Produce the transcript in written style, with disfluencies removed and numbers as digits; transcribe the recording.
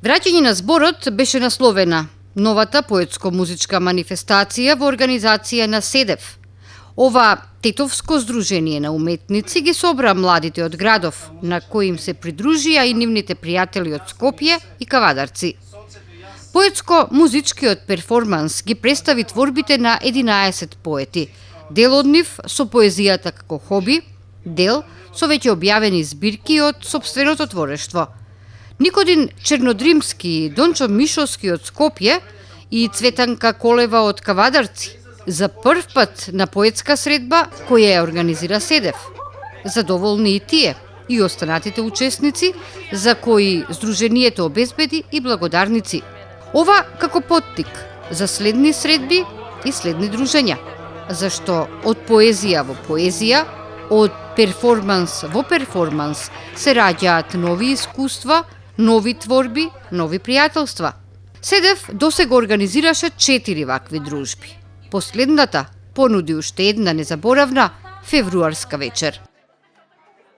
Враќање на зборот беше насловена новата поетско-музичка манифестација во организација на СЕДЕФ. Ова тетовско здружение на уметници ги собра младите од градов, на кои им се придружија и нивните пријатели од Скопје и Кавадарци. Поетско-музичкиот перформанс ги представи творбите на 11 поети, дел од нив со поезијата како хоби, дел со веќе објавени збирки од сопственото творештво. Никодин Чернодримски и Дончо Мишовски од Скопје и Цветанка Колева од Кавадарци за прв пат на поетска средба која ја организира СЕДЕФ. Задоволни и тие и останатите учесници за кои здружението обезбеди и благодарници. Ова како поттик за следни средби и следни дружења, зашто од поезија во поезија, од перформанс во перформанс се раѓаат нови искуства, нови творби, нови пријателства. СЕДЕФ досега организираше 4 вакви дружби. Последната понуди уште една незаборавна февруарска вечер.